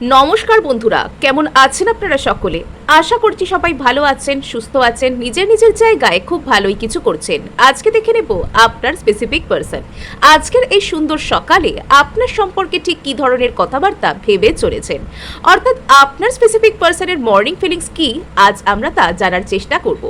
নমস্কার বন্ধুরা, কেমন আছেন আপনারা সকলে? আশা করছি সবাই ভালো আছেন, সুস্থ আছেন, নিজের নিজের জায়গায় খুব ভালোই কিছু করছেন। আজকে দেখে নেব আপনার স্পেসিফিক পারসন আজকের এই সুন্দর সকালে আপনার সম্পর্কে ঠিক কী ধরনের কথাবার্তা ভেবে চলেছেন, অর্থাৎ আপনার স্পেসিফিক পারসনের মর্নিং ফিলিংস কি, আজ আমরা তা জানার চেষ্টা করব।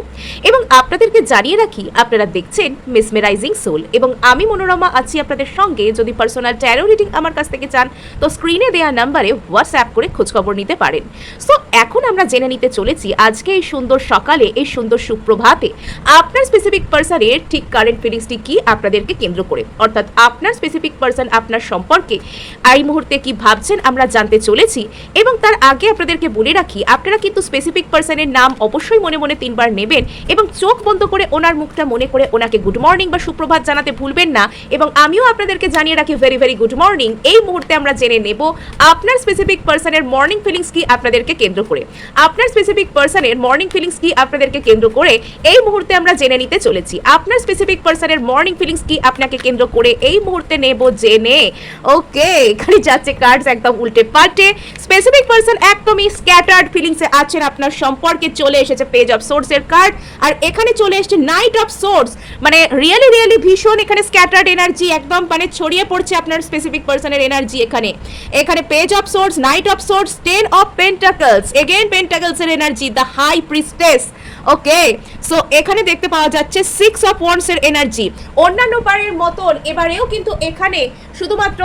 এবং আপনাদেরকে জানিয়ে রাখি, আপনারা দেখছেন মেসমেরাইজিং সোল এবং আমি মনোরমা আছি আপনাদের সঙ্গে। যদি পার্সোনাল ট্যারো রিডিং আমার কাছ থেকে চান তো স্ক্রিনে দেওয়া নাম্বারে হোয়াটসঅ্যাপ করে খোঁজখবর নিতে পারেন। সো এখন আমরা জেনে নিতে চলেছি আজকে এই সুন্দর সকালে, এই সুন্দর সুপ্রভাতে আপনার স্পেসিফিক পারসনের ঠিক কারেন্ট ফিলিংসটি কি আপনাদেরকে কেন্দ্র করে, অর্থাৎ আপনার স্পেসিফিক পারসন আপনার সম্পর্কে এই মুহূর্তে কি ভাবছেন আমরা জানতে চলেছি। এবং তার আগে আপনাদেরকে বলে রাখি, আপনারা কিন্তু স্পেসিফিক পারসনের নাম অবশ্যই মনে মনে 3 বার নেবেন এবং চোখ বন্ধ করে ওনার মুখটা মনে করে ওনাকে গুড মর্নিং বা সুপ্রভাত জানাতে ভুলবেন না। এবং আমিও আপনাদেরকে জানিয়ে রাখি ভেরি ভেরি গুড মর্নিং। এই মুহূর্তে আমরা জেনে নেব আপনার স্পেসিফিক পারসনের মর্নিং ফিলিংস কি আপনাদেরকে কেন্দ্র করে, আপনার স্পেসিফিক পারসনের মর্নিং ফিলিংস কি আপনাদেরকে কেন্দ্র করে এই মুহূর্তে আমরা জেনে নিতে চলেছি। আপনার স্পেসিফিক পারসনের মর্নিং ফিলিংস কি আপনাকে কেন্দ্র করে এই মুহূর্তে নেব জেনে। ওকে, এখানে যাচ্ছে কার্ডস একদম উল্টে পাল্টে। স্পেসিফিক পারসন একদমই স্ক্যাটার্ড ফিলিংসে আছেন আপনার সম্পর্কে। চলে এসেছে পেজ অফ সোর্সের কার্ড, আর এখানে চলে এসেছে নাইট অফ সোর্স। মানে রিয়েলি ভীষণ এখানে স্ক্যাটার্ড এনার্জি একদম মানে ছড়িয়ে পড়ছে আপনার স্পেসিফিক পারসনের এনার্জি। এখানে page of swords, knight of swords, 10 of pentacles, again pentacles এর energy, the high priestess. Okay, so এখানে দেখতে পাওয়া যাচ্ছে 6 অফ ওয়ান্ডস এর এনার্জি। অন্যান্য বারের মতন এবারেও কিন্তু এখানে শুধুমাত্র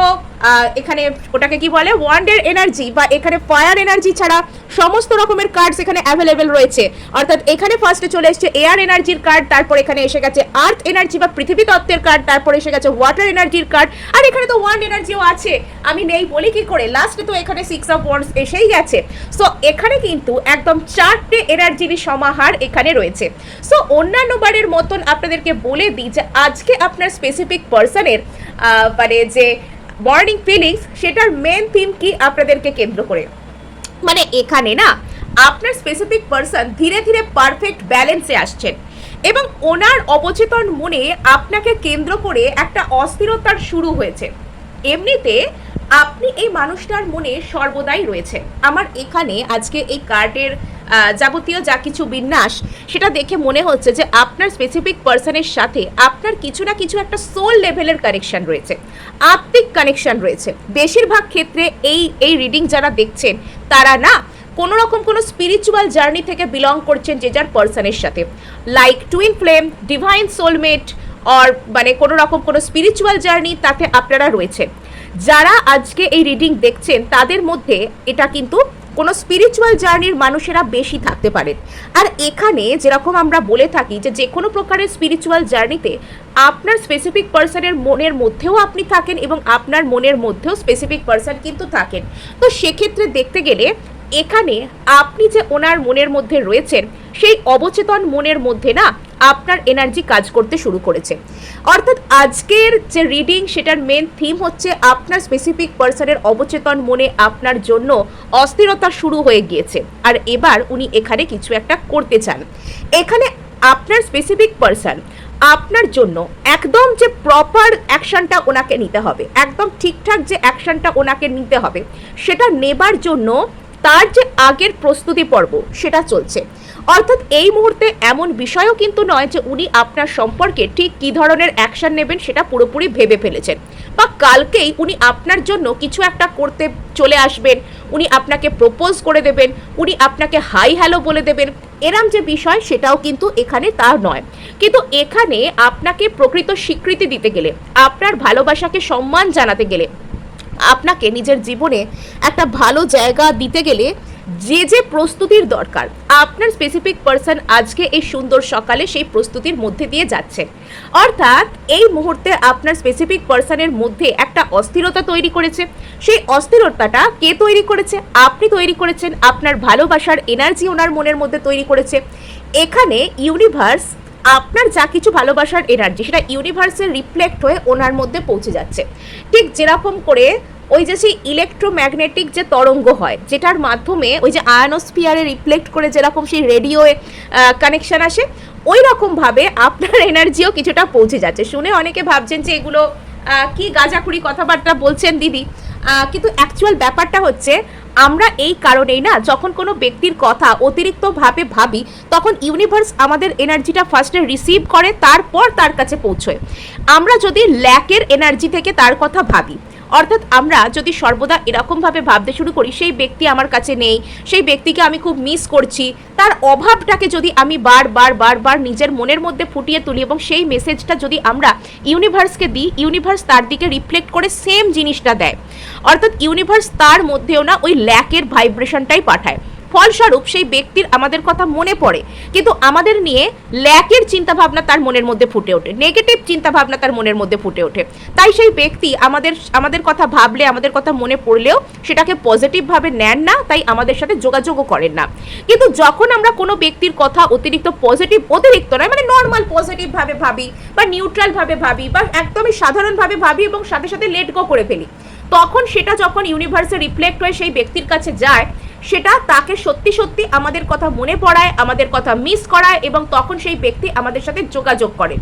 এখানে ওটাকে কি বলে ওয়ান্ডের এনার্জি বা এখানে ফায়ার এনার্জি ছাড়া সমস্ত রকমের কার্ডস এখানে অ্যাভেলেবেল রয়েছে। অর্থাৎ এখানে ফার্স্টে চলে এসেছে এয়ার এনার্জির কার্ড, তারপর এখানে এসে গেছে আর্থ এনার্জি বা পৃথিবী তত্ত্বের কার্ড, তারপর এসে গেছে ওয়াটার এনার্জির কার্ড, আর এখানে তো ওয়ান্ড এনার্জিও আছে। আমি নেই বলি কি করে, লাস্টে তো এখানে 6 অফ ওয়ান্ডস এসেই গেছে। সো এখানে কিন্তু একদম 4টে এনার্জির সমাহার এখানে রয়েছে। সো অন্যান্য বারের মতন আপনাদেরকে বলে দিই যে আজকে আপনার স্পেসিফিক পারসনের মানে যে মর্নিং ফিলিংস সেটার মেন থিম কি আপনাদেরকে কেন্দ্র করে। মানে এখানে না আপনার স্পেসিফিক পারসন ধীরে ধীরে পারফেক্ট ব্যালেন্সে আসছেন এবং ওনার অবচেতন মনে আপনাকে কেন্দ্র করে একটা অস্থিরতার শুরু হয়েছে। এমনিতে আপনি এই মানুষটার মনে সর্বদাই রয়েছে। আমার এখানে আজকে এই কার্ডের যাবতীয় যা কিছু বিন্যাস সেটা দেখে মনে হচ্ছে যে আপনার স্পেসিফিক পারসনের সাথে আপনার কিছু না কিছু একটা সোল লেভেলের কানেকশন রয়েছে, আত্মিক কানেকশন রয়েছে। বেশিরভাগ ক্ষেত্রে এই রিডিং যারা দেখছেন তারা না কোনো রকম কোনো স্পিরিচুয়াল জার্নি থেকে বিলং করছেন যে যার পারসনের সাথে, like twin flame, divine soulmate, or মানে কোনো রকম কোনো স্পিরিচুয়াল জার্নি তাতে আপনারা রয়েছেন। যারা আজকে এই রিডিং দেখছেন তাদের মধ্যে এটা কিন্তু কোনো স্পিরিচুয়াল জার্নির মানুষেরা বেশি থাকতে পারেন। আর এখানে যেরকম আমরা বলে থাকি যে কোনো প্রকারের স্পিরিচুয়াল জার্নিতে আপনার স্পেসিফিক পারসনের মনের মধ্যেও আপনি থাকেন এবং আপনার মনের মধ্যেও স্পেসিফিক পারসন কিন্তু থাকেন। তো সেক্ষেত্রে দেখতে গেলে এখানে আপনি যে ওনার মনের মধ্যে রয়েছেন সেই অবচেতন মনের মধ্যে না আপনার এনার্জি কাজ করতে শুরু করেছে। অর্থাৎ আজকের যে রিডিং সেটার মেন থিম হচ্ছে আপনার স্পেসিফিক পারসনের অবচেতন মনে আপনার জন্য অস্থিরতা শুরু হয়ে গিয়েছে, আর এবার উনি এখানে কিছু একটা করতে চান। এখানে আপনার স্পেসিফিক পারসন আপনার জন্য একদম যে প্রপার অ্যাকশনটা ওনাকে নিতে হবে, একদম ঠিকঠাক যে অ্যাকশনটা ওনাকে নিতে হবে সেটা নেবার জন্য তার যে আগের প্রস্তুতি পর্ব সেটা চলছে। অর্থাৎ এই মুহূর্তে এমন বিষয়ও কিন্তু নয় যে উনি আপনার সম্পর্কে ঠিক কী ধরনের অ্যাকশন নেবেন সেটা পুরোপুরি ভেবে ফেলেছেন, বা কালকেই উনি আপনার জন্য কিছু একটা করতে চলে আসবেন, উনি আপনাকে প্রপোজ করে দেবেন, উনি আপনাকে হাই হ্যালো বলে দেবেন, এরম যে বিষয় সেটাও কিন্তু এখানে তা নয়। কিন্তু এখানে আপনাকে প্রকৃত স্বীকৃতি দিতে গেলে, আপনার ভালোবাসাকে সম্মান জানাতে গেলে, আপনাকে নিজের জীবনে একটা ভালো জায়গা দিতে গেলে যে প্রস্তুতির দরকার আপনার স্পেসিফিক পারসন আজকে এই সুন্দর সকালে সেই প্রস্তুতির মধ্যে দিয়ে যাচ্ছেন। অর্থাৎ এই মুহূর্তে আপনার স্পেসিফিক পারসনের মধ্যে একটা অস্থিরতা তৈরি করেছে। সেই অস্থিরতাটা কে তৈরি করেছে? আপনি তৈরি করেছেন। আপনার ভালোবাসার এনার্জি ওনার মনের মধ্যে তৈরি করেছে। এখানে ইউনিভার্স আপনার যা কিছু ভালোবাসার এনার্জি সেটা ইউনিভার্সের রিফ্লেক্ট হয়ে ওনার মধ্যে পৌঁছে যাচ্ছে। ঠিক যেরকম করে ওই যে সেই ইলেকট্রোম্যাগনেটিক যে তরঙ্গ হয় যেটার মাধ্যমে ওই যে আয়নোস্ফিয়ারে রিফ্লেক্ট করে যেরকম সেই রেডিওয়ে কানেকশন আসে, ওই রকমভাবে আপনার এনার্জিও কিছুটা পৌঁছে যাচ্ছে। শুনে অনেকে ভাবছেন যে এগুলো কি গাঁজাখুরি কথাবার্তা বলছেন দিদি। কিন্তু অ্যাকচুয়াল ব্যাপারটা হচ্ছে আমরা এই কারণেই না, যখন কোনো ব্যক্তির কথা অতিরিক্তভাবে ভাবি তখন ইউনিভার্স আমাদের এনার্জিটা ফার্স্টে রিসিভ করে, তারপর তার কাছে পৌঁছয়। আমরা যদি ল্যাকের এনার্জি থেকে তার কথা ভাবি, অর্থাৎ আমরা যদি সর্বদা এরকমভাবে ভাবতে শুরু করি সেই ব্যক্তি আমার কাছে নেই, সেই ব্যক্তিকে আমি খুব মিস করছি, তার অভাবটাকে যদি আমি বারবার নিজের মনের মধ্যে ফুটিয়ে তুলি এবং সেই মেসেজটা যদি আমরা ইউনিভার্সকে দিই, ইউনিভার্স তার দিকে রিফ্লেক্ট করে সেম জিনিসটা দেয়। অর্থাৎ ইউনিভার্স তার মধ্যেও না ওই ল্যাকের ভাইব্রেশনটাই পাঠায়। ফলস্বরূপ সেই ব্যক্তির আমাদের কথা মনে পড়ে, কিন্তু আমাদের নিয়ে ল্যাকের চিন্তাভাবনা তার মনের মধ্যে ফুটে ওঠে, নেগেটিভ চিন্তাভাবনা তার মনের মধ্যে ফুটে ওঠে। তাই সেই ব্যক্তি আমাদের কথা ভাবলে, আমাদের কথা মনে পড়লেও সেটাকে পজিটিভভাবে নেন না, তাই আমাদের সাথে যোগাযোগও করেন না। কিন্তু যখন আমরা কোনো ব্যক্তির কথা অতিরিক্ত নয় মানে নর্মাল পজিটিভভাবে ভাবি বা নিউট্রালভাবে ভাবি বা একদমই সাধারণভাবে ভাবি এবং সাথে সাথে লেট গো করে ফেলি, তখন সেটা যখন ইউনিভার্সে রিফ্লেক্ট হয়ে সেই ব্যক্তির কাছে যায়, সেটা তাকে সত্যি সত্যি আমাদের কথা মনে পড়ায়, আমাদের কথা মিস করায় এবং তখন সেই ব্যক্তি আমাদের সাথে যোগাযোগ করে।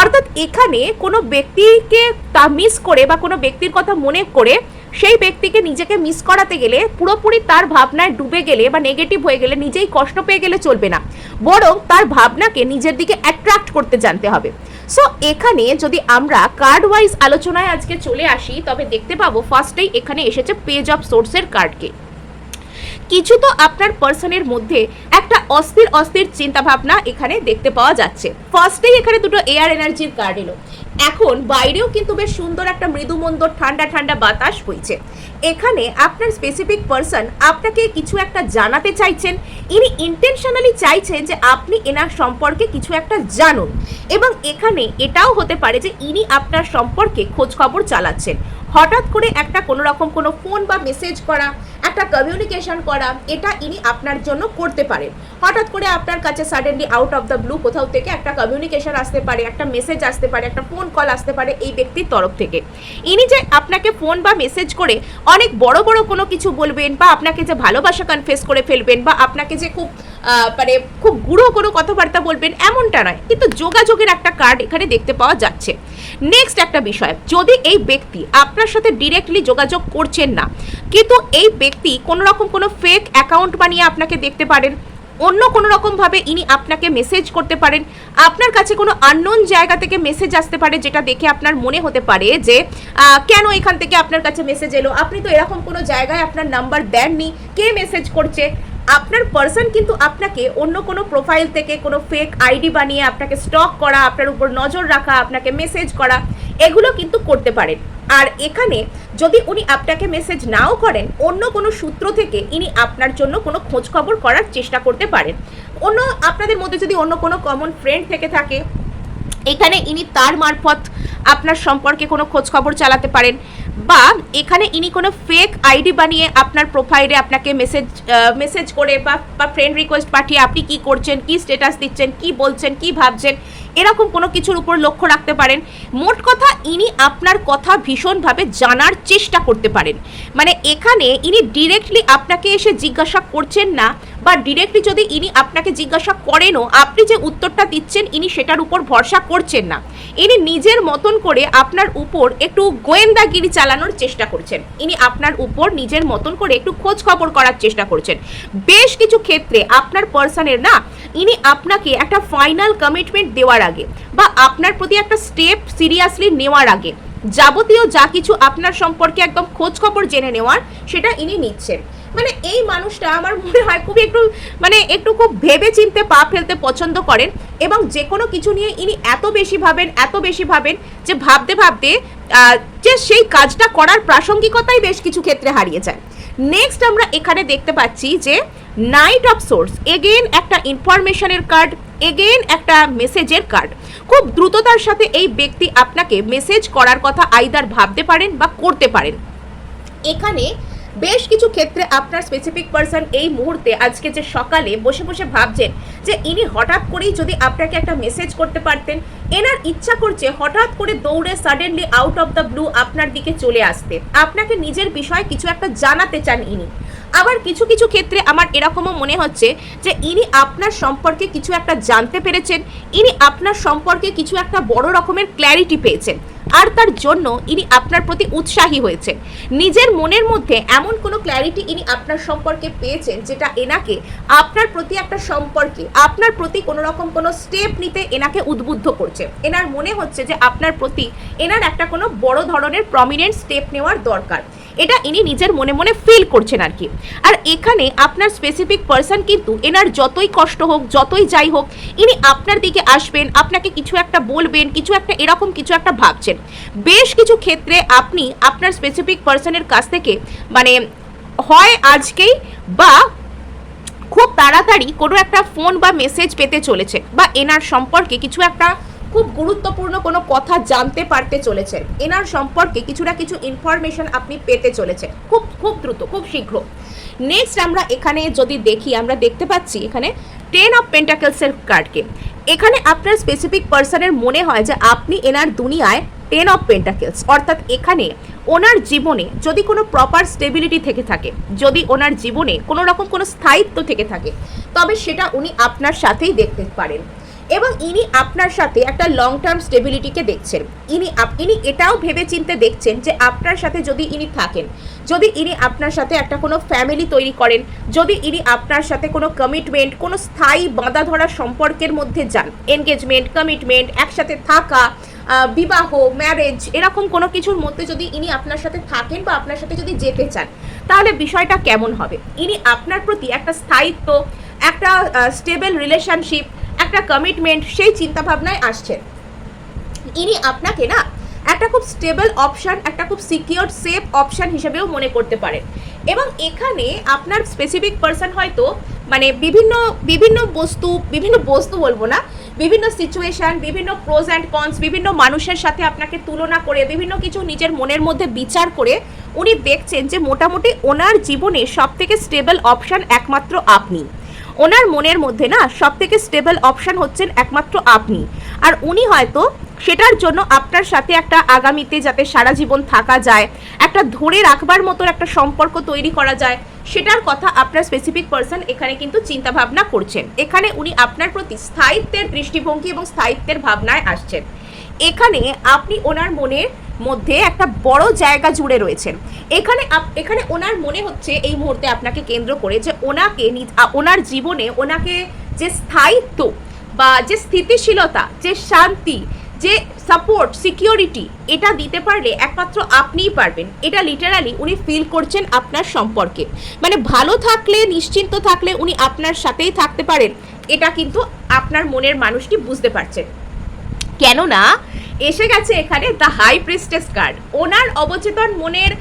অর্থাৎ এখানে কোনো ব্যক্তিকে তা মিস করে বা কোনো ব্যক্তির কথা মনে করে সেই ব্যক্তিকে নিজেকে মিস করাতে গেলে, পুরোপুরি তার ভাবনায় ডুবে গেলে বা নেগেটিভ হয়ে গেলে, নিজেই কষ্ট পেয়ে গেলে চলবে না, বরং তার ভাবনাকে নিজের দিকে অ্যাট্রাক্ট করতে জানতে হবে। সো এখানে যদি আমরা কার্ড ওয়াইজ আলোচনায় আজকে চলে আসি, তবে দেখতে পাবো ফার্স্টেই এখানে এসেছে পেজ অফ সোর্সের কার্ডকে। কিছু তো আপনার পার্সনের মধ্যে একটা অস্থির চিন্তাভাবনা এখানে দেখতে পাওয়া যাচ্ছে। ফার্স্টেই এখানে দুটো এয়ার এনার্জির কার্ড এলো। এখন বাইরেও কিন্তু বেশ সুন্দর একটা মৃদুমন্দর ঠান্ডা বাতাস বইছে। এখানে আপনার স্পেসিফিক পার্সন আপনাকে কিছু একটা জানাতে চাইছেন, ইনি ইন্টেনশনালি চাইছেন যে আপনি এনার সম্পর্কে কিছু একটা জানুন, এবং এখানে এটাও হতে পারে যে ইনি আপনার সম্পর্কে খোঁজ খবর চালাচ্ছেন। হঠাৎ করে একটা কোনো রকম কোনো ফোন বা মেসেজ করা, একটা কমিউনিকেশন করা, এটা ইনি আপনার জন্য করতে পারেন। হঠাৎ করে আপনার কাছে suddenly out of the blue কোথাও থেকে একটা কমিউনিকেশন আসতে পারে, একটা মেসেজ আসতে পারে, একটা ফোন কল আসতে পারে এই ব্যক্তির তরফ থেকে। ইনি যে আপনাকে ফোন বা মেসেজ করে অনেক বড় কোনো কিছু বলবেন, বা আপনাকে যে ভালোবাসা কনফেস করে ফেলবেন, বা আপনাকে যে খুব গূঢ় কোনো কথাবার্তা বলবেন, এমনটা নয়, কিন্তু যোগাযোগের একটা কার্ড এখানে দেখতে পাওয়া যাচ্ছে। নেক্সট একটা বিষয়, যদি এই ব্যক্তি আপনার সাথে ডিরেক্টলি যোগাযোগ করছেন না, কিন্তু এই ব্যক্তি কোনো রকম কোনো ফেক অ্যাকাউন্ট বানিয়ে আপনাকে দেখতে পারেন, অন্য কোনো রকমভাবে ইনি আপনাকে মেসেজ করতে পারেন, আপনার কাছে কোনো আননোন জায়গা থেকে মেসেজ আসতে পারে, যেটা দেখে আপনার মনে হতে পারে যে কেন এখান থেকে আপনার কাছে মেসেজ এলো, আপনি তো এরকম কোনো জায়গায় আপনার নাম্বার দেননি, কে মেসেজ করছে। আপনার পার্সন কিন্তু আপনাকে অন্য কোনো প্রোফাইল থেকে কোনো ফেক আইডি বানিয়ে আপনাকে স্টক করা, আপনার উপর নজর রাখা, আপনাকে মেসেজ করা, এগুলো কিন্তু করতে পারেন। আর এখানে যদি উনি আপনাকে মেসেজ নাও করেন, অন্য কোনো সূত্র থেকে ইনি আপনার জন্য কোনো খোঁজ খবর করার চেষ্টা করতে পারেন। আপনাদের মধ্যে যদি অন্য কোনো কমন ফ্রেন্ড থেকে থাকে, এখানে ইনি তার মারফত আপনার সম্পর্কে কোনো খোঁজ খবর চালাতে পারেন, বা এখানে ইনি কোনো ফেক আইডি বানিয়ে আপনার প্রোফাইলে আপনাকে মেসেজ করে বা ফ্রেন্ড রিকোয়েস্ট পাঠিয়ে আপনি কি করছেন, কি স্ট্যাটাস দিচ্ছেন, কি বলছেন, কি ভাবছেন, এরকম কোনো কিছুর উপর লক্ষ্য রাখতে পারেন। মোট কথা, ইনি আপনার কথা ভীষণভাবে জানার চেষ্টা করতে পারেন। মানে এখানে ইনি ডিরেক্টলি আপনাকে এসে জিজ্ঞাসা করছেন না, বা ডিরেক্টলি যদি ইনি আপনাকে জিজ্ঞাসা করেনও, আপনি যে উত্তরটা দিচ্ছেন ইনি সেটার উপর ভরসা করছেন না, ইনি নিজের মতন করে আপনার উপর একটু গোয়েন্দাগিরি চালানোর চেষ্টা করছেন, ইনি আপনার উপর নিজের মতন করে একটু খোঁজ খবর করার চেষ্টা করছেন। বেশ কিছু ক্ষেত্রে আপনার পার্সনের না, ইনি আপনাকে একটা ফাইনাল কমিটমেন্ট দেওয়ার আগে বা আপনার প্রতি একটা স্টেপ সিরিয়াসলি নেওয়ার আগে যাবতীয় যা কিছু আপনার সম্পর্কে একদম খোঁজ খবর জেনে নেওয়ার, সেটা ইনি নিচ্ছেন। মানে এই মানুষটা আমার মনে হয় একটু খুব ভেবে চিন্তে পা ফেলতে পছন্দ করেন, এবং যে কোনো কিছু নিয়ে ইনি এত বেশি ভাবেন যে ভাবতে যে সেই কাজটা করার প্রাসঙ্গিকতাই বেশ কিছু ক্ষেত্রে হারিয়ে যায়। নেক্সট আমরা এখানে দেখতে পাচ্ছি যে নাইট অফ সোর্স, এগেইন একটা ইনফরমেশনের কার্ড, এগেইন একটা মেসেজের কার্ড। খুব দ্রুততার সাথে এই ব্যক্তি আপনাকে মেসেজ করার কথা আইদার ভাবতে পারেন বা করতে পারেন। এখানে বেশ কিছু ক্ষেত্রে আপনার স্পেসিফিক পার্সন এই মুহূর্তে আজকে যে সকালে বসে ভাবছেন যে ইনি হঠাৎ করেই যদি আপনাকে একটা মেসেজ করতে পারতেন, এনার ইচ্ছা করছে হঠাৎ করে দৌড়ে suddenly out of the blue আপনার দিকে চলে আসতে, আপনাকে নিজের বিষয়ে কিছু একটা জানাতে চান ইনি। আবার কিছু কিছু ক্ষেত্রে আমার এরকমও মনে হচ্ছে যে ইনি আপনার সম্পর্কে কিছু একটা জানতে পেরেছেন, ইনি আপনার সম্পর্কে কিছু একটা বড় রকমের ক্ল্যারিটি পেয়েছেন, আর তার জন্য ইনি আপনার প্রতি উৎসাহী হয়েছেন। নিজের মনের মধ্যে এমন কোনো ক্ল্যারিটি ইনি আপনার সম্পর্কে পেয়েছেন যেটা এনাকে আপনার প্রতি একটা সম্পর্কে, আপনার প্রতি কোনো রকম কোনো স্টেপ নিতে এনাকে উদ্বুদ্ধ করছে। এনার মনে হচ্ছে যে আপনার প্রতি এনার একটা কোনো বড় ধরনের প্রমিনেন্ট স্টেপ নেওয়ার দরকার, এটা ইনি নিজের মনে মনে ফিল করছেন আর কি। আর এখানে আপনার স্পেসিফিক পার্সন কিন্তু এনার যতই কষ্ট হোক, যতই যাই হোক, ইনি আপনার দিকে আসবেন, আপনাকে কিছু একটা বলবেন, কিছু একটা এরকম কিছু একটা ভাবছেন। বেশ কিছু ক্ষেত্রে আপনি আপনার স্পেসিফিক পার্সনের কাছ থেকে মানে হয় আজকেই বা খুব তাড়াতাড়ি কোনো একটা ফোন বা মেসেজ পেতে চলেছে, বা এনার সম্পর্কে কিছু একটা খুব গুরুত্বপূর্ণ কোনো কথা জানতে পারতে চলেছেন, এনার সম্পর্কে কিছু না কিছু ইনফরমেশন আপনি পেতে চলেছেন খুব খুব দ্রুত, খুব শীঘ্র। নেক্সট আমরা এখানে যদি দেখি, আমরা দেখতে পাচ্ছি এখানে 10 অফ পেন্টাকেলসের কার্ডকে। এখানে আপনার স্পেসিফিক পার্সনের মনে হয় যে আপনি এনার দুনিয়ায় 10 অফ পেন্টাকেলস, অর্থাৎ এখানে ওনার জীবনে যদি কোনো প্রপার স্টেবিলিটি থেকে থাকে, যদি ওনার জীবনে কোনো রকম কোনো স্থায়িত্ব থেকে থাকে, তবে সেটা উনি আপনার সাথেই দেখতে পারেন। এবং ইনি আপনার সাথে একটা লং টার্ম স্টেবিলিটিকে দেখছেন। ইনি এটাও ভেবে চিন্তে দেখছেন যে আপনার সাথে যদি ইনি থাকেন, যদি ইনি আপনার সাথে একটা কোনো ফ্যামিলি তৈরি করেন, যদি ইনি আপনার সাথে কোনো কমিটমেন্ট, কোনো স্থায়ী বাঁধা ধরা সম্পর্কের মধ্যে যান, এনগেজমেন্ট, কমিটমেন্ট, একসাথে থাকা, বিবাহ, ম্যারেজ, এরকম কোনো কিছুর মধ্যে যদি ইনি আপনার সাথে থাকেন বা আপনার সাথে যদি যেতে চান, তাহলে বিষয়টা কেমন হবে? ইনি আপনার প্রতি একটা স্থায়িত্ব, একটা স্টেবল রিলেশনশিপ, একটা কমিটমেন্ট, সেই চিন্তাভাবনায় আসছেন। ইনি আপনাকে না একটা খুব স্টেবল অপশান, একটা খুব সিকিওর সেফ অপশান হিসেবেও মনে করতে পারেন। এবং এখানে আপনার স্পেসিফিক পার্সন হয়তো মানে বিভিন্ন বস্তু বলবো না, বিভিন্ন সিচুয়েশান, বিভিন্ন প্রোজ অ্যান্ড কনস, বিভিন্ন মানুষের সাথে আপনাকে তুলনা করে, বিভিন্ন কিছু নিজের মনের মধ্যে বিচার করে উনি দেখছেন যে মোটামুটি ওনার জীবনে সবথেকে স্টেবল অপশান একমাত্র আপনি। ওনার মনের মধ্যে না সবথেকে স্টেবল অপশান হচ্ছেন একমাত্র আপনি। আর উনি হয়তো সেটার জন্য আপনার সাথে একটা আগামীতে যাতে সারা জীবন থাকা যায়, একটা ধরে রাখবার মতো একটা সম্পর্ক তৈরি করা যায়, সেটার কথা আপনার স্পেসিফিক পার্সন এখানে কিন্তু চিন্তা ভাবনা করছেন। এখানে উনি আপনার প্রতি স্থায়িত্বের দৃষ্টিভঙ্গি এবং স্থায়িত্বের ভাবনায় আসছেন। এখানে আপনি ওনার মনের মধ্যে একটা বড় জায়গা জুড়ে রয়েছেন। এখানে ওনার মনে হচ্ছে এই মুহূর্তে আপনাকে কেন্দ্র করে যে ওনার জীবনে ওনাকে যে স্থায়িত্ব বা যে স্থিতিশীলতা, যে শান্তি, যে সাপোর্ট, সিকিউরিটি, এটা দিতে পারলে একমাত্র আপনিই পারবেন। এটা লিটারালি উনি ফিল করছেন আপনার সম্পর্কে। মানে ভালো থাকলে, নিশ্চিন্ত থাকলে উনি আপনার সাথেই থাকতে পারেন, এটা কিন্তু আপনার মনের মানুষটি বুঝতে পারছেন। কেননা এসে গেছে এখানে দ্য হাই প্রিস্টেস কার্ড। ওনার অবচেতন মনের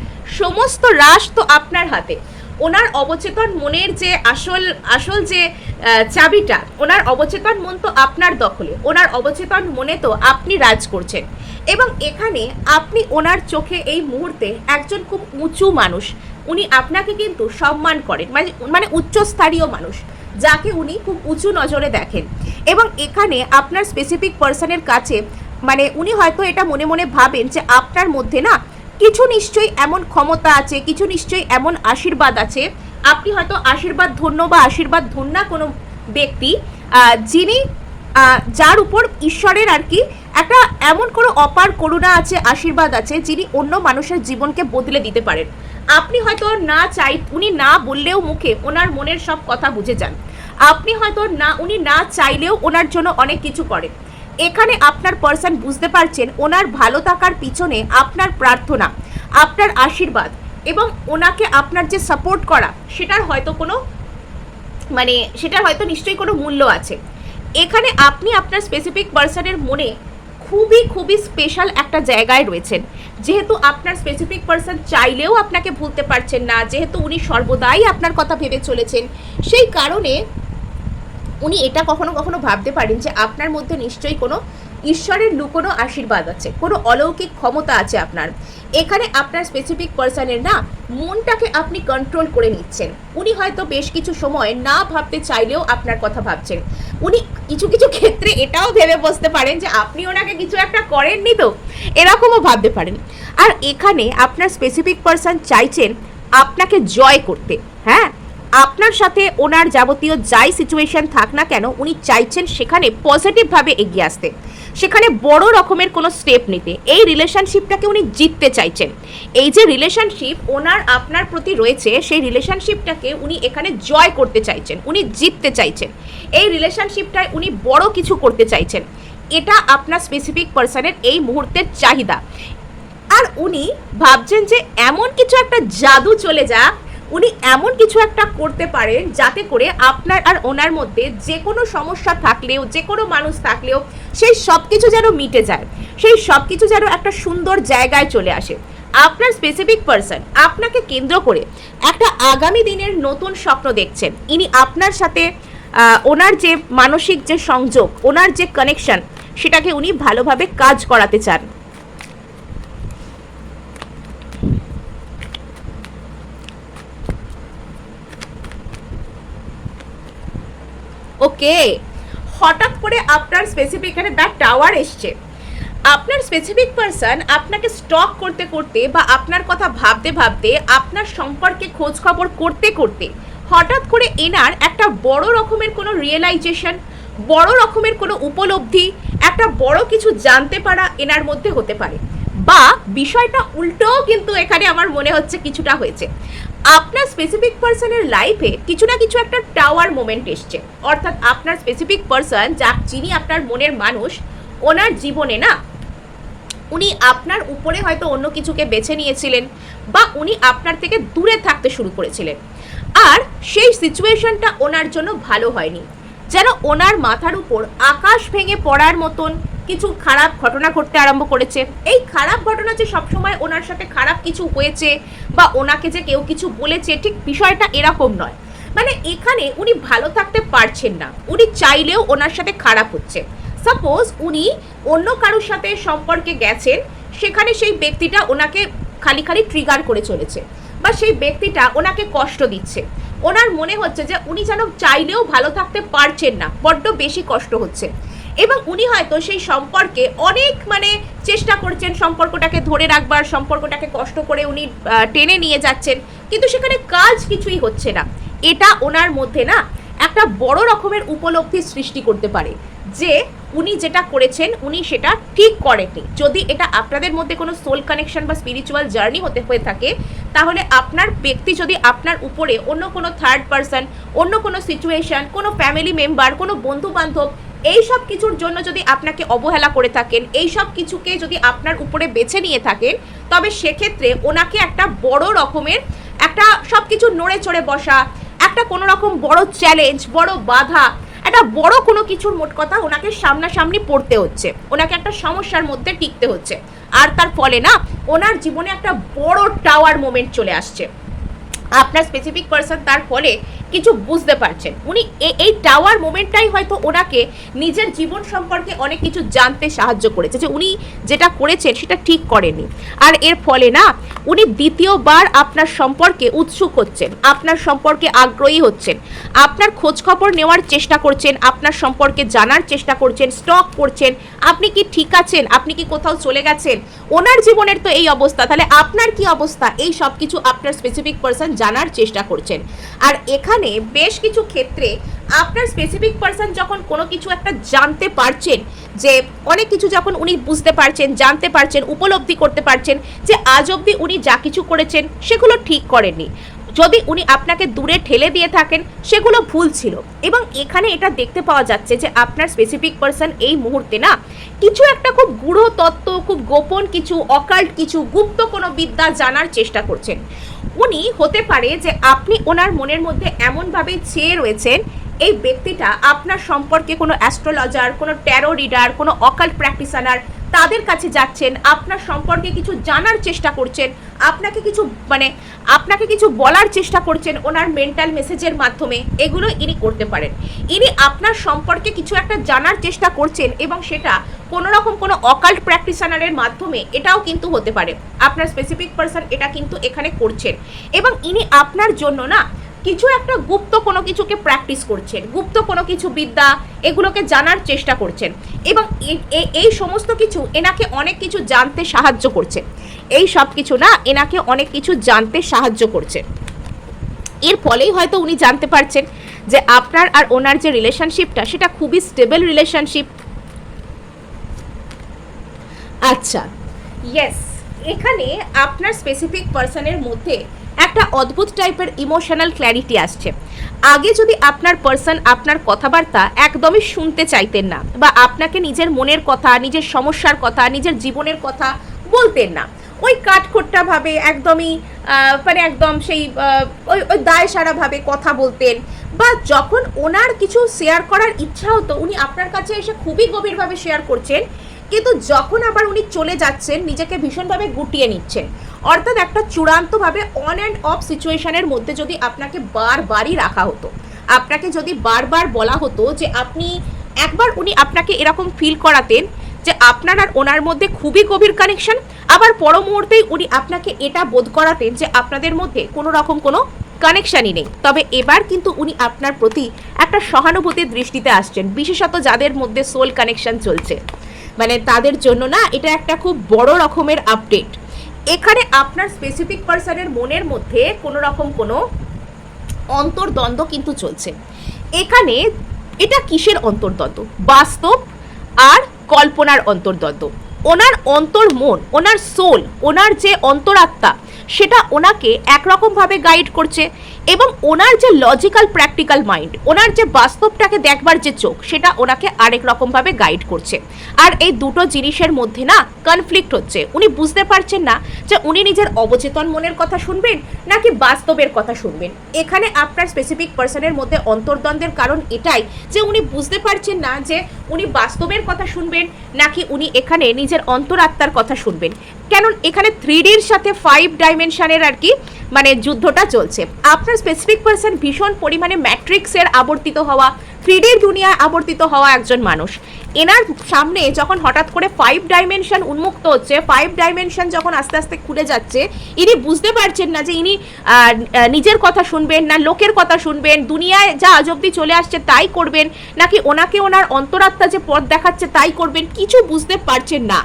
সমস্ত রাশ তো আপনার হাতে। ওনার অবচেতন মনের যে আসল যে চাবিটা, ওনার অবচেতন মন তো আপনার দখলে, ওনার অবচেতন মনে তো আপনি রাজ করছেন। এবং এখানে আপনি ওনার চোখে এই মুহূর্তে একজন খুব উঁচু মানুষ। উনি আপনাকে কিন্তু সম্মান করেন, মানে উচ্চস্তরীয় মানুষ, যাকে উনি খুব উঁচু নজরে দেখেন। এবং এখানে আপনার স্পেসিফিক পার্সনের কাছে মানে উনি হয়তো এটা মনে মনে ভাবেন যে আপনার মধ্যে না কিছু নিশ্চয়ই এমন ক্ষমতা আছে, কিছু নিশ্চয়ই এমন আশীর্বাদ আছে। আপনি হয়তো আশীর্বাদ ধন্য বা আশীর্বাদ ধন্যা কোনো ব্যক্তি, যিনি যার উপর ঈশ্বরের আর কি একটা এমন কোনো অপার করুণা আছে, আশীর্বাদ আছে, যিনি অন্য মানুষের জীবনকে বদলে দিতে পারেন। আপনি হয়তো উনি না বললেও মুখে ওনার মনের সব কথা বুঝে যান। আপনি হয়তো উনি না চাইলেও ওনার জন্য অনেক কিছু করেন। এখানে আপনার পার্সন বুঝতে পারছেন ওনার ভালো থাকার পিছনে আপনার প্রার্থনা, আপনার আশীর্বাদ এবং ওনাকে আপনার যে সাপোর্ট করা, সেটার হয়তো নিশ্চয়ই কোনো মূল্য আছে। এখানে আপনি আপনার স্পেসিফিক পার্সনের মনে খুবই খুবই স্পেশাল একটা জায়গায় রয়েছেন। যেহেতু আপনার স্পেসিফিক পার্সন চাইলেও আপনাকে ভুলতে পারছেন না, যেহেতু উনি সর্বদাই আপনার কথা ভেবে চলেছেন, সেই কারণে উনি এটা কখনো কখনো ভাবতে পারেন যে আপনার মধ্যে নিশ্চয়ই কোনো ঈশ্বরের লুকোনো আশীর্বাদ আছে, কোনো অলৌকিক ক্ষমতা আছে আপনার। এখানে আপনার স্পেসিফিক পার্সনের না মনটাকে আপনি কন্ট্রোল করে নিচ্ছেন। উনি হয়তো বেশ কিছু সময় না ভাবতে চাইলেও আপনার কথা ভাবছেন। উনি কিছু কিছু ক্ষেত্রে এটাও ভেবে বসতে পারেন যে আপনি ওনাকে কিছু একটা করেননি তো, এরকমও ভাবতে পারেন। আর এখানে আপনার স্পেসিফিক পার্সন চাইছেন আপনাকে জয় করতে। হ্যাঁ, আপনার সাথে ওনার যাবতীয় যাই সিচুয়েশন থাক না কেন, উনি চাইছেন সেখানে পজিটিভভাবে এগিয়ে আসতে, সেখানে বড় রকমের কোনো স্টেপ নিতে। এই রিলেশনশিপটাকে উনি জিততে চাইছেন। এই যে রিলেশনশিপ ওনার আপনার প্রতি রয়েছে, সেই রিলেশনশিপটাকে উনি এখানে জয় করতে চাইছেন, উনি জিততে চাইছেন। এই রিলেশনশিপটায় উনি বড় কিছু করতে চাইছেন। এটা আপনার স্পেসিফিক পার্সনের এই মুহূর্তের চাহিদা। আর উনি ভাবছেন যে এমন কিছু একটা জাদু চলে যাক, উনি এমন কিছু একটা করতে পারেন যাতে করে আপনার আর ওনার মধ্যে যে কোনো সমস্যা থাকলেও, যে কোনো মানুষ থাকলেও সেই সব কিছু যেন মিটে যায়, সেই সব কিছু যেন একটা সুন্দর জায়গায় চলে আসে। আপনার স্পেসিফিক পার্সন আপনাকে কেন্দ্র করে একটা আগামী দিনের নতুন স্বপ্ন দেখছেন। ইনি আপনার সাথে ওনার যে মানসিক যে সংযোগ, ওনার যে কানেকশন, সেটাকে উনি ভালোভাবে কাজ করাতে চান। ওকে, হঠাৎ করে আপনার স্পেসিফিক এখানে দ্য টাওয়ার এসছে। আপনার স্পেসিফিক পার্সন আপনাকে স্টক করতে করতে বা আপনার কথা ভাবতে ভাবতে, আপনার সম্পর্কে খোঁজ খবর করতে করতে হঠাৎ করে এনার একটা বড় রকমের কোনো রিয়েলাইজেশন, বড় রকমের কোনো উপলব্ধি, একটা বড় কিছু জানতে পারা এনার মধ্যে হতে পারে। বা বিষয়টা উল্টোও কিন্তু এখানে আমার মনে হচ্ছে কিছুটা হয়েছে। আপনার স্পেসিফিক পার্সনের লাইফে কিছু না কিছু একটা টাওয়ার মোমেন্ট এসছে। অর্থাৎ আপনার স্পেসিফিক পার্সন, যিনি আপনার মনের মানুষ, ওনার জীবনে না উনি আপনার উপরে হয়তো অন্য কিছুকে বেছে নিয়েছিলেন, বা উনি আপনার থেকে দূরে থাকতে শুরু করেছিলেন। আর সেই সিচুয়েশনটা ওনার জন্য ভালো হয়নি, যেন ওনার মাথার উপর আকাশ ভেঙে পড়ার মতন কিছু খারাপ ঘটনা ঘটতে আরম্ভ করেছে। এই খারাপ ঘটনা যে সবসময় ওনার সাথে খারাপ কিছু হয়েছে বা ওনাকে যে কেউ কিছু বলেছে, ঠিক বিষয়টা এরকম নয়। মানে এখানে উনি ভালো থাকতে পারছেন না, উনি চাইলেও ওনার সাথে খারাপ হচ্ছে। সাপোজ উনি অন্য কারোর সাথে সম্পর্কে গেছেন, সেখানে সেই ব্যক্তিটা ওনাকে খালি খালি ট্রিগার করে চলেছে, বা সেই ব্যক্তিটা ওনাকে কষ্ট দিচ্ছে। ওনার মনে হচ্ছে যে উনি যেন চাইলেও ভালো থাকতে পারছেন না, বড্ড বেশি কষ্ট হচ্ছে। এবং উনি হয়তো সেই সম্পর্কে অনেক চেষ্টা করছেন সম্পর্কটাকে ধরে রাখবার, সম্পর্কটাকে কষ্ট করে উনি টেনে নিয়ে যাচ্ছেন, কিন্তু সেখানে কাজ কিছুই হচ্ছে না। এটা ওনার মধ্যে না একটা বড় রকমের উপলব্ধি সৃষ্টি করতে পারে যে উনি যেটা করেছেন উনি সেটা ঠিক করেননি। যদি এটা আপনাদের মধ্যে কোনো সোল কানেকশন বা স্পিরিচুয়াল জার্নি হয়ে থাকে, তাহলে আপনার ব্যক্তি যদি আপনার উপরে অন্য কোনো থার্ড পার্সন, অন্য কোনো সিচুয়েশন, কোনো ফ্যামিলি মেম্বার, কোনো বন্ধু বান্ধব, এই সব কিছুর জন্য যদি আপনাকে অবহেলা করে থাকেন, এই সব কিছুকে যদি আপনার উপরে বেছে নিয়ে থাকেন, তবে সেক্ষেত্রে ওনাকে একটা বড় রকমের একটা সব কিছু নড়ে চড়ে বসা, একটা কোনো রকম বড় চ্যালেঞ্জ, বড় বাধা, একটা বড় কোনো কিছুর মোট কথা ওনাকে সামনাসামনি পড়তে হচ্ছে, ওনাকে একটা সমস্যার মধ্যে টিকতে হচ্ছে। আর তার ফলে না ওনার জীবনে একটা বড় টাওয়ার মোমেন্ট চলে আসছে। আপনার স্পেসিফিক পার্সন তার ফলে কিছু বুঝতে পারছেন। উনি এই টাওয়ার মোমেন্টটাই হয়তো ওনাকে নিজের জীবন সম্পর্কে অনেক কিছু জানতে সাহায্য করেছে, যে উনি যেটা করেছেন সেটা ঠিক করেননি। আর এর ফলে না উনি দ্বিতীয়বার আপনার সম্পর্কে উৎসুক হচ্ছেন, আপনার সম্পর্কে আগ্রহী হচ্ছেন, আপনার খোঁজ খবর নেওয়ার চেষ্টা করছেন, আপনার সম্পর্কে জানার চেষ্টা করছেন, স্টক করছেন, আপনি কি ঠিক আছেন, আপনি কি কোথাও চলে গেছেন। ওনার জীবনের তো এই অবস্থা, তাহলে আপনার কি অবস্থা, এই সব কিছু আপনার স্পেসিফিক পার্সন জানার চেষ্টা করছেন। আর এখানে বেশ কিছু ক্ষেত্রে আপনার স্পেসিফিক পার্সন যখন কোনো কিছু একটা জানতে পারছেন, যে অনেক কিছু যখন উনি বুঝতে পারছেন, জানতে পারছেন, উপলব্ধি করতে পারছেন যে আজ অবধি উনি যা কিছু করেছেন সেগুলো ঠিক করেননি, যদি উনি আপনাকে দূরে ঠেলে দিয়ে থাকেন সেগুলো ভুল ছিল। এবং এখানে এটা দেখতে পাওয়া যাচ্ছে যে আপনার স্পেসিফিক পার্সন এই মুহূর্তে না কিছু একটা খুব গূঢ় তত্ত্ব, খুব গোপন কিছু, অকাল্ট কিছু, গুপ্ত কোনো বিদ্যা জানার চেষ্টা করছেন। উনি হতে পারে যে আপনি ওনার মনের মধ্যে এমনভাবে চেয়ে রয়েছেন, এই ব্যক্তিটা আপনার সম্পর্কে কোনো অ্যাস্ট্রোলজার, কোনো ট্যারো রিডার, কোনো অকাল্ট প্র্যাকটিশনার, তাদের কাছে যাচ্ছেন, আপনার সম্পর্কে কিছু জানার চেষ্টা করছেন, আপনাকে কিছু বলার চেষ্টা করছেন ওনার মেন্টাল মেসেজের মাধ্যমে। এগুলো ইনি করতে পারেন। ইনি আপনার সম্পর্কে কিছু একটা জানার চেষ্টা করছেন, এবং সেটা কোনো রকম কোনো অকাল্ট প্র্যাকটিশনারের মাধ্যমে, এটাও কিন্তু হতে পারে। আপনার স্পেসিফিক পার্সন এটা কিন্তু এখানে করছেন, এবং ইনি আপনার জন্য না কিছু একটা গুপ্ত কোনো কিছুকে প্র্যাকটিস করছেন, গুপ্ত কোনো কিছু বিদ্যা এগুলোকে জানার চেষ্টা করছেন, এবং এই সমস্ত কিছু এনাকে অনেক কিছু জানতে সাহায্য করছে। এই সব কিছু না এনাকে অনেক কিছু জানতে সাহায্য করছে। এর ফলেই হয়তো উনি জানতে পারছেন যে আপনার আর ওনার যে রিলেশনশিপটা সেটা খুবই স্টেবল রিলেশনশিপ। আচ্ছা, ইয়েস, এখানে আপনার স্পেসিফিক পার্সনের মধ্যে একটা অদ্ভুত টাইপের ইমোশনাল ক্ল্যারিটি আসছে। আগে যদি আপনার পার্সন আপনার কথাবার্তা একদমই শুনতে চাইতেন না, বা আপনাকে নিজের মনের কথা, নিজের সমস্যার কথা, নিজের জীবনের কথা বলতেন না, ওই কাঠখোট্টাভাবে একদমই মানে একদম সেই ওই দায় সারাভাবে কথা বলতেন, বা যখন ওনার কিছু শেয়ার করার ইচ্ছা হতো উনি আপনার কাছে এসে খুবই গভীরভাবে শেয়ার করছেন, কিন্তু যখন আবার উনি চলে যাচ্ছেন নিজেকে ভীষণভাবে গুটিয়ে নিচ্ছেন। অর্থাৎ একটা চূড়ান্তভাবে অন অ্যান্ড অফ সিচুয়েশনের মধ্যে যদি আপনাকে বারবারই রাখা হতো, আপনাকে যদি বারবার বলা হতো যে আপনি একবার উনি আপনাকে এরকম ফিল করাতেন যে আপনার আর ওনার মধ্যে খুবই গভীর কানেকশন, আবার পর মুহূর্তেই উনি আপনাকে এটা বোধ করাতেন যে আপনাদের মধ্যে কোনো রকম কোনো কানেকশানই নেই। তবে এবার কিন্তু উনি আপনার প্রতি একটা সহানুভূতির দৃষ্টিতে আসছেন, বিশেষত যাদের মধ্যে সোল কানেকশন চলছে, মানে তাদের জন্য না এটা একটা খুব বড় রকমের আপডেট। এখানে আপনার স্পেসিফিক পার্সনের মনের মধ্যে কোনো রকম কোনো অন্তর্দ্বন্দ্ব কিন্তু চলছে। এখানে এটা কিসের অন্তর্দ্বন্দ্ব? বাস্তব আর কল্পনার অন্তর্দ্বন্দ্ব। ওনার অন্তর্মন, ওনার সোল, ওনার যে অন্তরাত্মা সেটা ওনাকে একরকমভাবে গাইড করছে, এবং ওনার যে লজিক্যাল প্র্যাকটিক্যাল মাইন্ড, ওনার যে বাস্তবটাকে দেখবার যে চোখ, সেটা ওনাকে আরেক রকমভাবে গাইড করছে। আর এই দুটো জিনিসের মধ্যে না কনফ্লিক্ট হচ্ছে। উনি বুঝতে পারছেন না যে উনি নিজের অবচেতন মনের কথা শুনবেন নাকি বাস্তবের কথা শুনবেন। এখানে আপনার স্পেসিফিক পার্সনের মধ্যে অন্তর্দ্বন্দ্বের কারণ এটাই যে উনি বুঝতে পারছেন না যে উনি বাস্তবের কথা শুনবেন নাকি উনি এখানে নিজের অন্তরাত্মার কথা শুনবেন। কেন এখানে 3Dর সাথে 5 ডাইমেনশনের আর কি মানে যুদ্ধটা চলছে। আপনার স্পেসিফিক পার্সন ভীষণ পরিমাণে ম্যাট্রিক্সের আবর্তিত হওয়া, 3Dর দুনিয়ায় আবর্তিত হওয়া একজন মানুষ। এনার সামনে যখন হঠাৎ করে 5 ডাইমেনশন উন্মুক্ত হচ্ছে, 5 ডাইমেনশন যখন আস্তে আস্তে খুলে যাচ্ছে, ইনি বুঝতে পারছেন না যে ইনি নিজের কথা শুনবেন না লোকের কথা শুনবেন, দুনিয়ায় যা আজ অব্দি চলে আসছে তাই করবেন, নাকি ওনাকে ওনার অন্তরাত্মা যে পথ দেখাচ্ছে তাই করবেন, কিছু বুঝতে পারছেন না।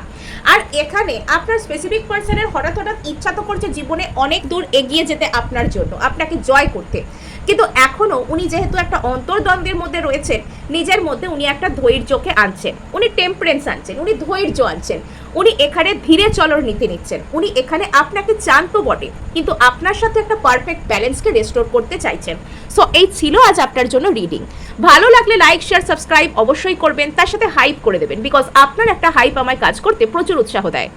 আর এখানে আপনার স্পেসিফিক পার্সনের হঠাৎ ইচ্ছা তো করছে জীবনে অনেক দূর এগিয়ে যেতে আপনার জন্য, আপনাকে জয় করতে, কিন্তু এখনও উনি যেহেতু একটা অন্তর্দ্বন্দ্বের মধ্যে রয়েছেন, নিজের মধ্যে উনি একটা ধৈর্যকে আনছেন, উনি টেম্পারেন্স আনছেন, উনি ধৈর্য আনছেন, উনি এখানে ধীরে চলর নীতি নিচ্ছেন। উনি এখানে আপনাকে চান তো বটে, কিন্তু আপনার সাথে একটা পারফেক্ট ব্যালেন্সকে রেস্টোর করতে চাইছেন। সো এই ছিল আজ আপনার জন্য রিডিং। ভালো লাগলে লাইক শেয়ার সাবস্ক্রাইব অবশ্যই করবেন, তার সাথে হাইপ করে দেবেন, বিকজ আপনার একটা হাইপ আমায় কাজ করতে প্রচুর উৎসাহ দেয়।